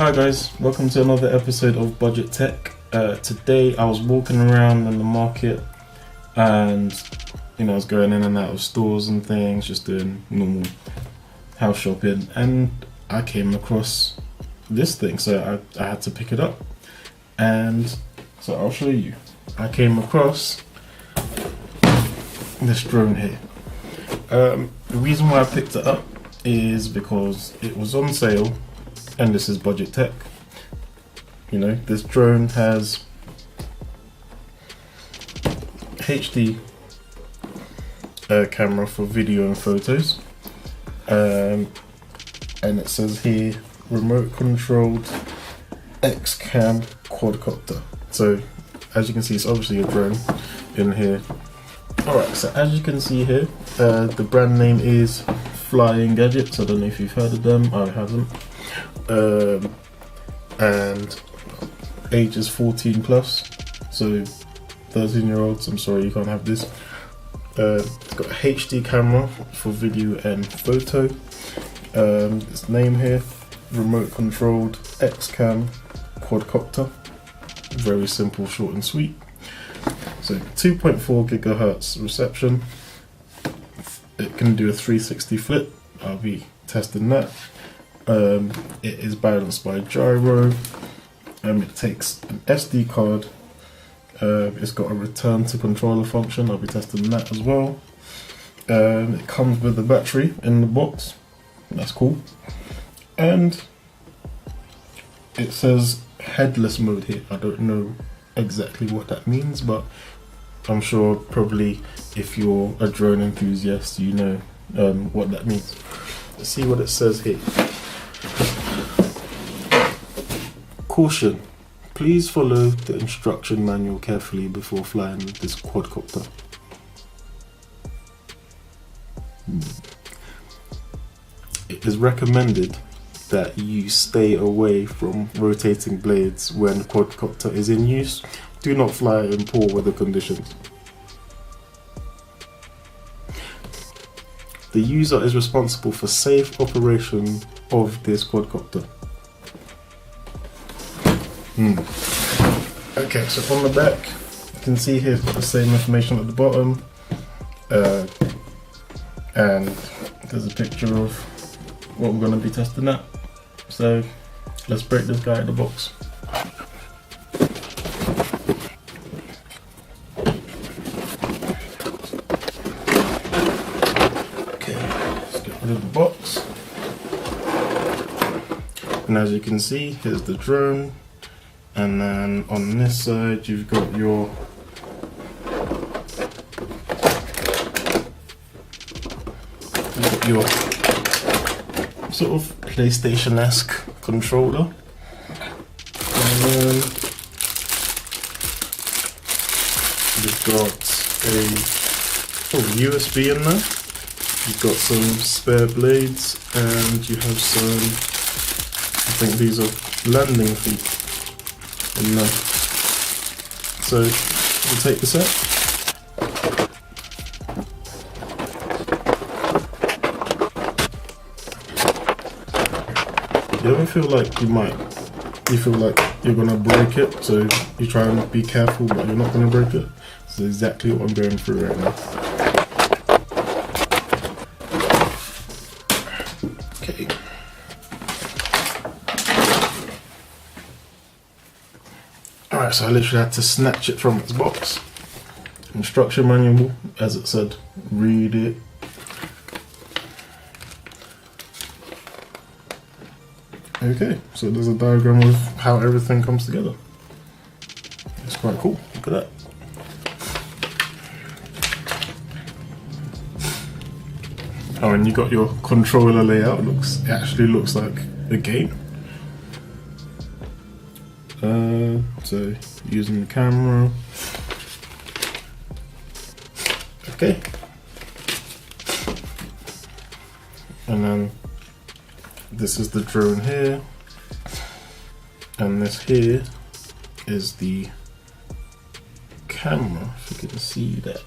Hi guys, welcome to another episode of Budget Tech. Today I was walking around in the market and I was going in and out of stores and things, just doing normal house shopping, and I came across this thing, so I had to pick it up. And so I'll show you. I came across this drone here. The reason why I picked it up is because it was on sale, and this is Budget Tech. This drone has HD camera for video and photos, and it says here remote controlled X-Cam Quadcopter. So as you can see, it's obviously a drone in here. Alright, so as you can see here, the brand name is Flying Gadgets. I don't know if you've heard of them. I haven't. And age is 14 plus, so 13-year-olds, I'm sorry, you can't have this. It's got a HD camera for video and photo. Its name here, remote controlled X-Cam Quadcopter. Very simple, short and sweet. So 2.4 gigahertz reception. It can do a 360 flip. I'll be testing that. It is balanced by gyro. It takes an SD card. It's got a return to controller function. I'll be testing that as well. It comes with a battery in the box. That's cool. And it says headless mode here. I don't know exactly what that means, but I'm sure probably if you're a drone enthusiast, you know what that means. Let's see what it says here. Caution, please follow the instruction manual carefully before flying this quadcopter. It is recommended that you stay away from rotating blades when the quadcopter is in use. Do not fly in poor weather conditions. The user is responsible for safe operation of this quadcopter. Okay, so on the back, you can see here it's got the same information at the bottom, and there's a picture of what we're going to be testing at. So let's break this guy out of the box. Okay, let's get rid of the box. And as you can see, here's the drone. And then on this side, you've got your sort of PlayStation-esque controller. And then you've got a USB in there. You've got some spare blades, and you have some, I think these are landing feet in there. So we'll take this out. You ever feel like you feel like you're gonna break it, so you try and be careful but you're not gonna break it? This is exactly what I'm going through right now. Okay. Alright, so I literally had to snatch it from its box. Instruction manual, as it said, read it. Okay, so there's a diagram of how everything comes together. It's quite cool, look at that. Oh, and you got your controller layout. It actually looks like a game. So using the camera. Okay. And then this is the drone here, and this here is the camera, if you can see that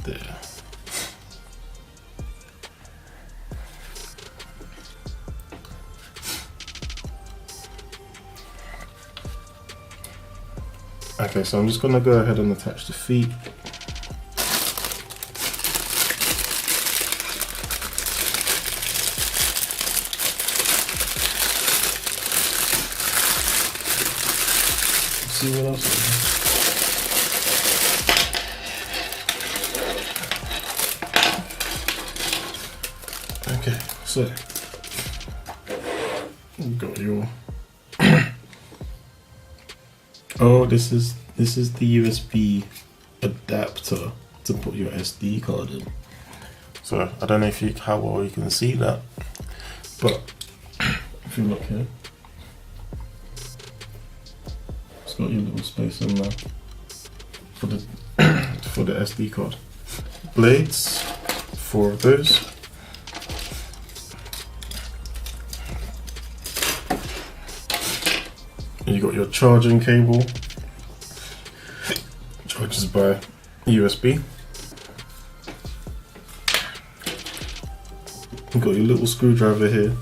there. Okay, so I'm just gonna go ahead and attach the feet. See what else is there. Okay, so you've got your oh, this is the USB adapter to put your SD card in. So I don't know how well you can see that, but if you look here, it's got your little space in there for the for the SD card. Blades, 4 of those. You got your charging cable, charges by USB. You got your little screwdriver here.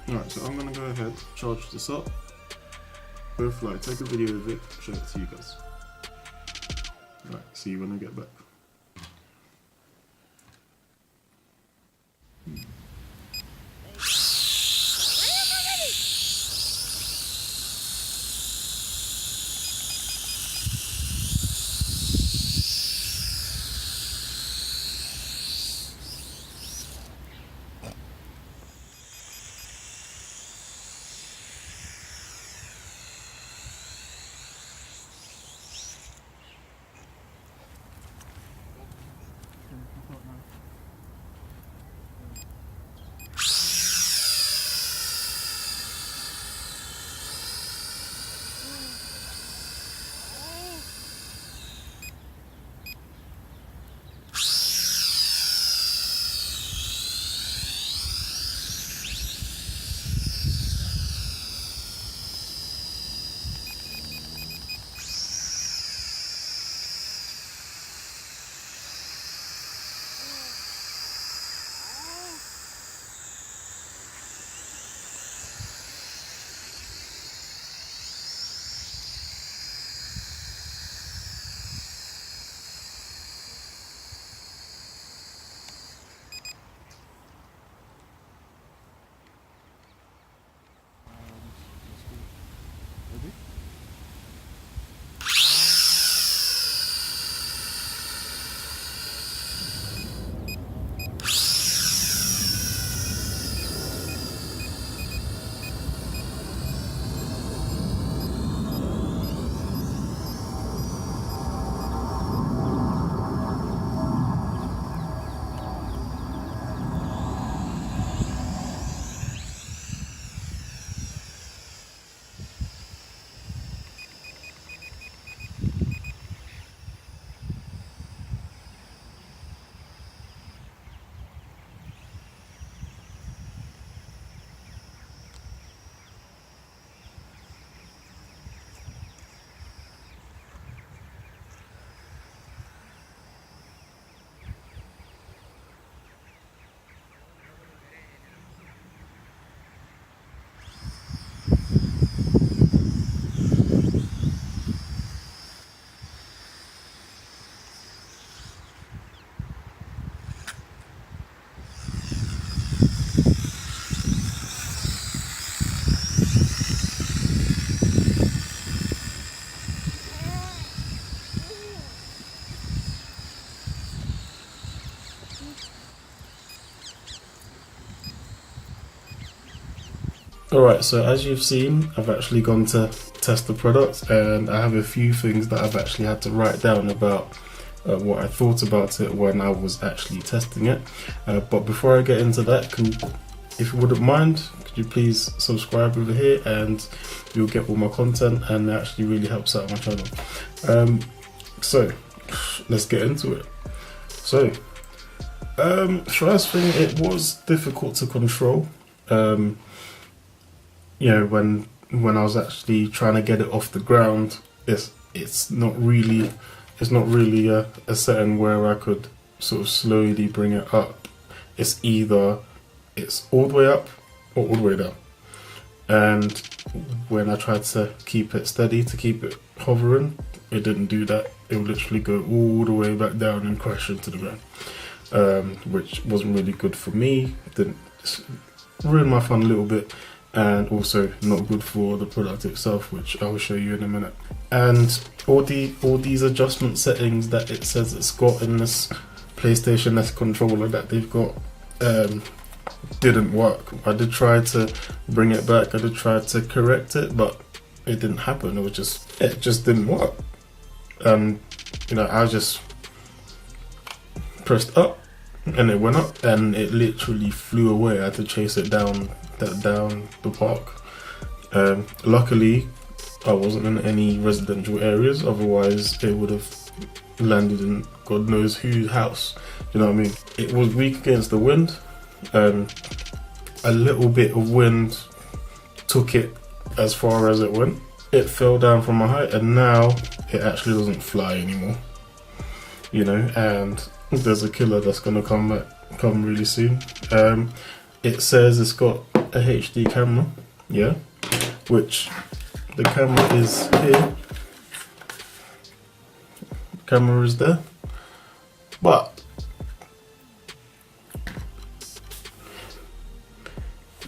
Alright, so I'm gonna go ahead, charge this up, go fly, take a video of it, show it to you guys. Alright, see you when I get back. Alright, so as you've seen, I've actually gone to test the product, and I have a few things that I've actually had to write down about what I thought about it when I was actually testing it. But before I get into that, if you wouldn't mind, could you please subscribe over here, and you'll get all my content, and it actually really helps out my channel. So let's get into it. So first thing, it was difficult to control. You know, when when I was actually trying to get it off the ground, it's not really a setting where I could sort of slowly bring it up. It's either it's all the way up or all the way down. And when I tried to keep it steady, to keep it hovering, it didn't do that. It would literally go all the way back down and crash into the ground, which wasn't really good for me. Didn't ruin my fun a little bit, and also not good for the product itself, which I will show you in a minute. And all these adjustment settings that it says it's got in this PlayStation S controller that they've got didn't work. I did try to bring it back, I did try to correct it, but it didn't happen. It just didn't work. You know, I just pressed up and it went up and it literally flew away. I had to chase it down the park. Luckily I wasn't in any residential areas, otherwise it would have landed in God knows whose house. You know what I mean? It was weak against the wind. A little bit of wind took it as far as it went. It fell down from a height and now it actually doesn't fly anymore. You know, and there's a killer that's gonna come really soon. It says it's got a HD camera, yeah, which the camera is here. The camera is there, but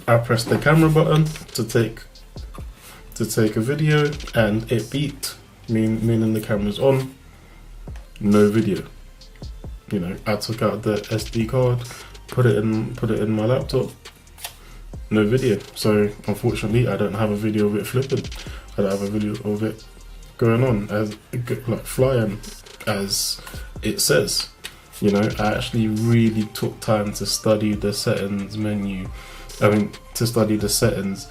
I pressed the camera button to take a video and it beeped, meaning the camera's on. No video. You know, I took out the SD card, put it in my laptop. No video. So unfortunately, I don't have a video of it flipping. I don't have a video of it going on as like flying as it says. You know, I actually really took time to study the settings menu. To study the settings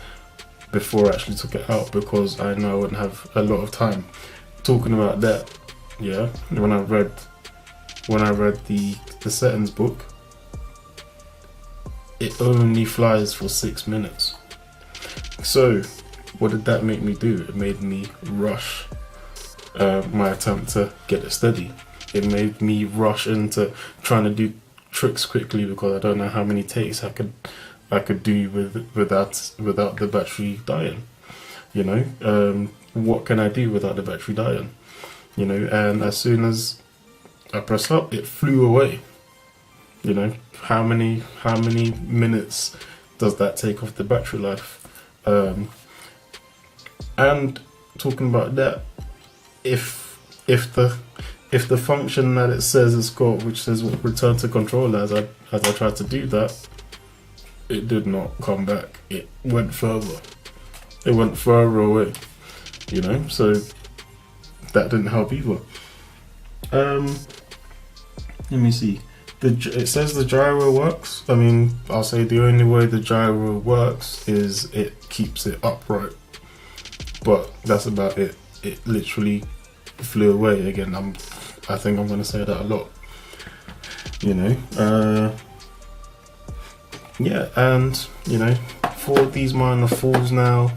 before I actually took it out, because I know I wouldn't have a lot of time. Talking about that, yeah, when I read the settings book, it only flies for 6 minutes. So what did that make me do? It made me rush my attempt to get it steady. It made me rush into trying to do tricks quickly, because I don't know how many takes I could do without the battery dying. You know, what can I do without the battery dying? You know, and as soon as I pressed up, it flew away. You know, how many minutes does that take off the battery life? And talking about that, if the function that it says it's got, which says return to controller, as I tried to do that, it did not come back. It went further. It went further away. You know, so that didn't help either. Let me see. It says the gyro works. I mean, I'll say the only way the gyro works is it keeps it upright. But that's about it. It literally flew away again. I think I'm gonna say that a lot. You know. Yeah, and you know, for these minor falls now,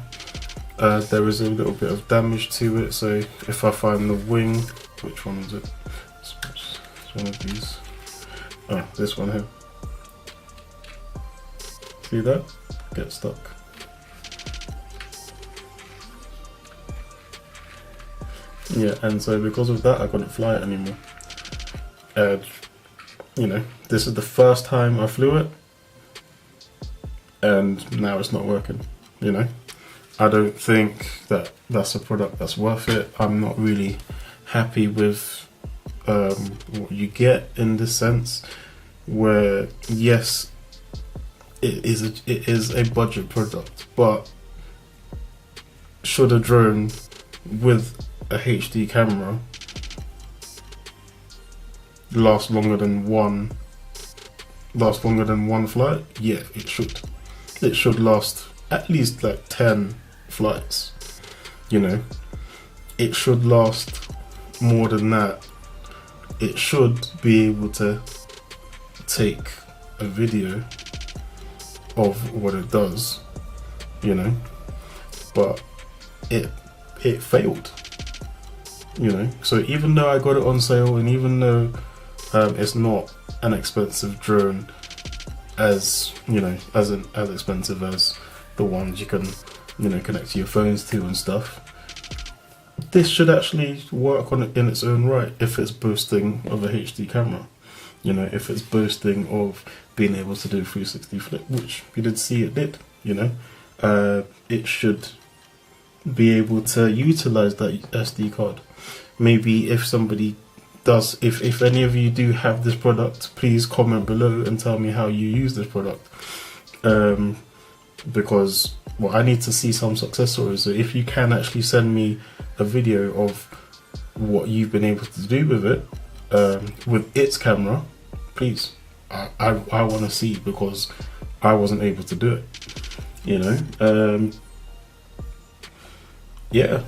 there is a little bit of damage to it. So if I find the wing, which one is it? It's one of these. Oh, this one here. See that? Get stuck. Yeah, and so because of that, I couldn't fly it anymore. You know, this is the first time I flew it, and now it's not working. You know, I don't think that that's a product that's worth it. I'm not really happy with what you get in this sense, where yes, it is a budget product, but should a drone with a HD camera last longer than one flight? Yeah, it should. It should last at least like 10 flights. You know, it should last more than that. It should be able to take a video of what it does, you know. but it failed. You know, so even though I got it on sale, and even though it's not an expensive drone, as you know, as expensive as the ones you can, you know, connect to your phones to and stuff, this should actually work on it in its own right if it's boasting of a HD camera. You know, if it's boasting of being able to do 360 flip, which we did see it did. You know, it should be able to utilize that SD card. Maybe if somebody does, if any of you do have this product, please comment below and tell me how you use this product, because well, I need to see some success stories. So if you can actually send me a video of what you've been able to do with it, with its camera, please, I want to see, because I wasn't able to do it, you know. Yeah,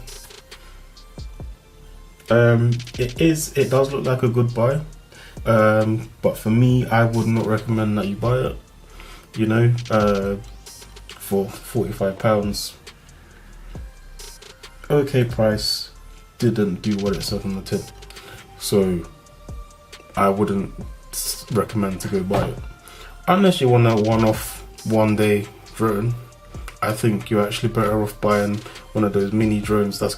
it does look like a good buy, but for me, I would not recommend that you buy it, you know. For £45, okay price, didn't do what it said on the tin, so I wouldn't recommend to go buy it unless you want a one-off, one-day drone. I think you're actually better off buying one of those mini drones that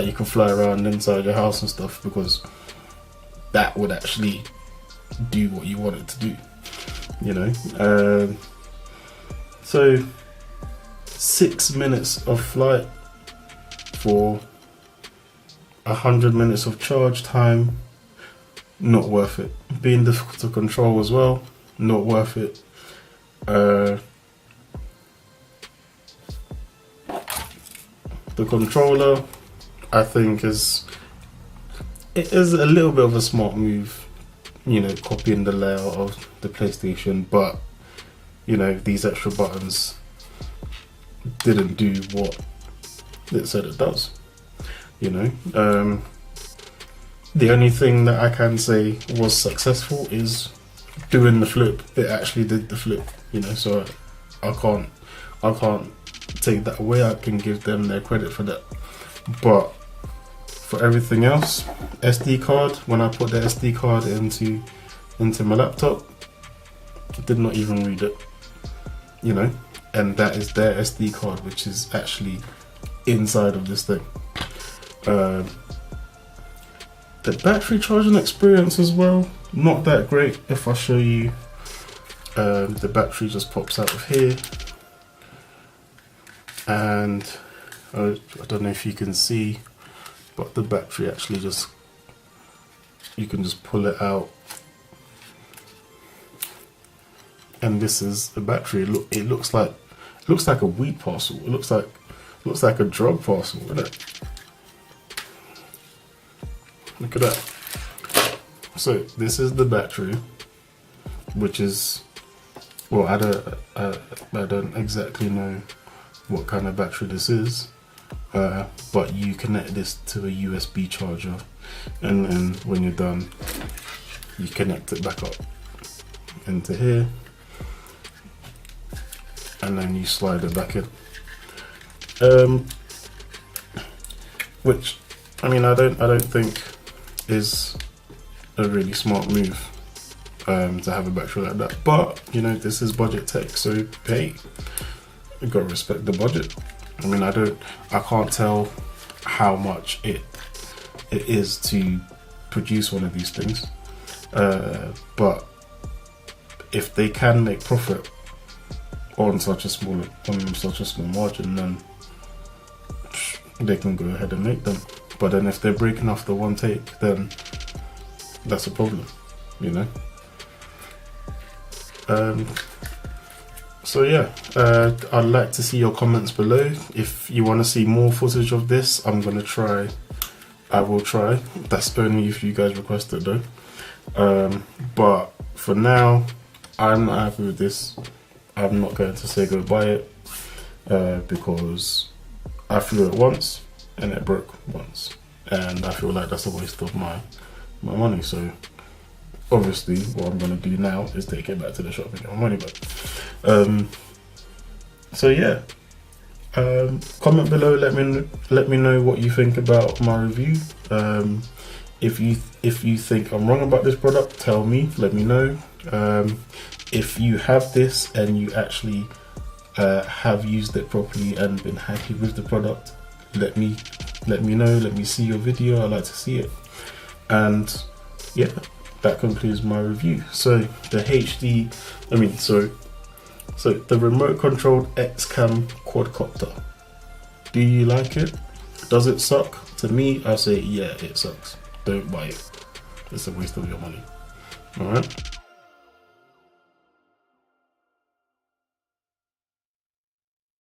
you can fly around inside your house and stuff, because that would actually do what you want it to do, you know. So 6 minutes of flight for 100 minutes of charge time, not worth it. Being difficult to control as well, not worth it. The controller, I think, is a little bit of a smart move, you know, copying the layout of the PlayStation, but you know, these extra buttons didn't do what it said it does, you know. The only thing that I can say was successful is doing the flip. It actually did the flip, you know, so I can't take that away. I can give them their credit for that. But for everything else, SD card, when I put the SD card into my laptop, I did not even read it, you know, and that is their SD card, which is actually inside of this thing. The battery charging experience as well, not that great. If I show you, the battery just pops out of here, and I don't know if you can see, but the battery actually just, you can just pull it out, and this is the battery. It looks like a weed parcel. It looks like a drug parcel, isn't it? Look at that. So this is the battery, which is, well, I don't exactly know what kind of battery this is, but you connect this to a USB charger, and then when you're done, you connect it back up into here, and then you slide it back in. Which, I mean, I don't think is a really smart move, to have a battery like that. But you know, this is budget tech, so hey, you gotta respect the budget. I mean, I can't tell how much it is to produce one of these things, but if they can make profit on such a small margin, then they can go ahead and make them. But then if they're breaking off the one take, then that's a problem, you know. So yeah, I'd like to see your comments below. If you want to see more footage of this, I will try. That's only if you guys request it though. But for now, I'm not happy with this. I'm not going to say go buy it, because I flew it once and it broke once, and I feel like that's a waste of my money. So obviously what I'm going to do now is take it back to the shop and get my money back. So yeah, Comment below, let me know what you think about my review. If you think I'm wrong about this product, tell me, let me know. If you have this and you actually have used it properly and been happy with the product, let me know, let me see your video. I'd like to see it. And yeah, that concludes my review. So the the remote controlled XCam quadcopter. Do you like it? Does it suck? To me, I say yeah, it sucks. Don't buy it. It's a waste of your money. Alright.